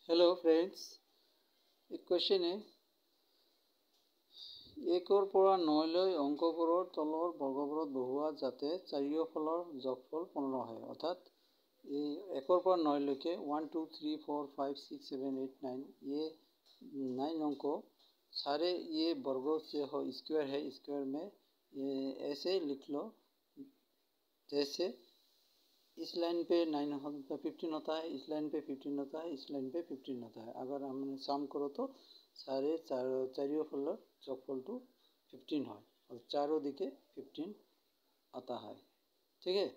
Hello friends, एक question है। एकर পৰা 9 লৈ অংকবোৰৰ তলৰ বৰ্গবোৰত বহুৱা যাতে চাৰিওফালৰ যোগফল 15 হয়। অৰ্থাৎ এই একৰ পৰা 9 লৈকে 1 2 3 4 5 6 7 8 9 ये 9 अंक सारे ये वर्गों से हो स्क्वायर है। स्क्वायर में ऐसे लिख लो जैसे इस लाइन पे 9 15 होता है, इस लाइन पे 15 होता है, इस लाइन पे 15 होता है। अगर हम सम करो तो सारे चारियोफाলৰ যোগফলটো 15 है और चारों दिके 15 आता है। ठीक है,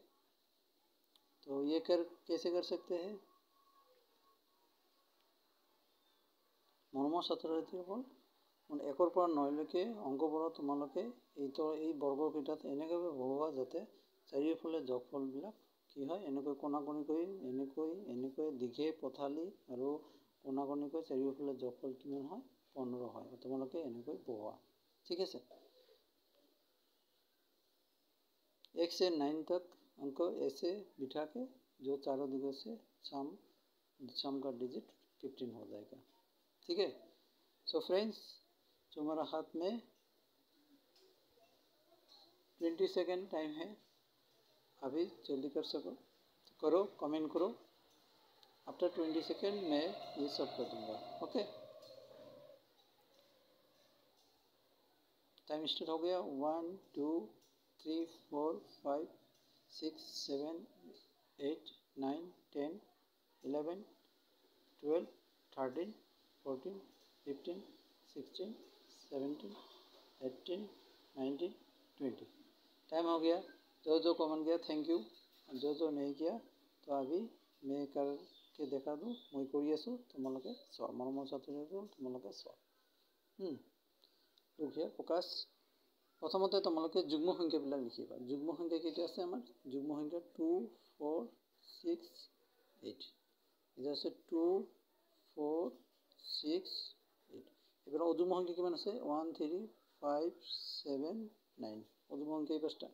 तो ये कैसे कर सकते हैं? মৰমৰ ছাত্ৰ-ছাত্ৰীসকল, একৰ পৰা 9 লৈকে অংকবোৰত তোমালোকে এই বৰ্গকেইটাত এনেকৈ বহুৱা যাতে চাৰিওফালে যোগফলবিলাক কি হয়, এনেকৈ কোণাকোণিকৈ এনেকৈ দীঘে পথালি আৰু কোণাকোণিকৈ চাৰিওফালে যোগফল কিমান হয়? 15 হয়। তোমালোকে এনেকৈ বহুৱা। ঠিক আছে, 1 से 9 तक अंक ऐसे बिठा के जो चारों दिगों से सम का डिजिट 15 हो जाएगा। ठीक है, सो फ्रेंड्स, तुम्हारा हाथ में 20 सेकेंड टाइम है, अभी जल्दी कर सको तो करो, कमेंट करो। आफ्टर 20 सेकेंड मैं ये सब कर दूंगा। ओके, टाइम स्टार्ट हो गया। 1 2 3 4 5 6 7 8 9 10 11 12 13 14 15 16 17 18 19 20। टाइम हो गया। जो कमेंट किया थैंक यू, जो नहीं किया तो अभी मैं करके देखा दूँ। मैं कर आছোঁ, তোমালোকে চোৱা। মৰমৰ ছাত্ৰীসকল, তোমালোকে চোৱা। লুক হিয়াৰ, ফ'কাছ। প্ৰথমতে তোমালোকে যুগ্ম সংখ্যাবিলাক লিখিবা। যুগ্ম সংখ্যা কেইটা আছে আমাৰ? যুগ্ম সংখ্যা 2 4 6 8। এটা আছে 2 4 6 8। এবার অযুগ্ম সংখ্যা কিমান আছে? 1 3 5 7 9। অযুগ্ম সংখ্যা এই পাঁচটা।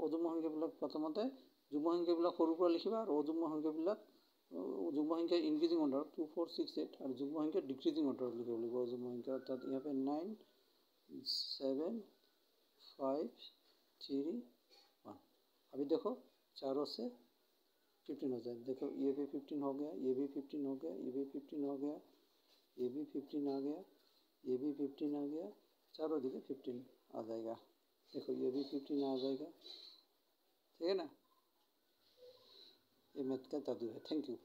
অযুগ্ম সংখ্যাবিলাক প্ৰথমতে যুগ্ম সংখ্যাবিলাক সৰুৰ পৰা লিখিবা আৰু অযুগ্ম সংখ্যাবিলাক যুগ্ম সংখ্যা ইনক্ৰিজিং অৰ্ডাৰ 2 4 6 8 और যুগ্ম সংখ্যা ডিক্রিজিং অর্ডার লিখিব লাগিব। যুগ্ম সংখ্যা অর্থাৎ यहाँ पे 9 7 5 3 1। अभी देखो चारों से 15 हो जाए। देखो ये भी 15 हो गया, ये भी 15 हो गया, ये भी 15 हो गया, ये भी 15 आ गया, ये भी 15 आ गया, चारों दिखे 15 आ जाएगा। देखो ये भी 15 आ जाएगा। ठीक है ना, ये मैथ का जादू है। Thank you.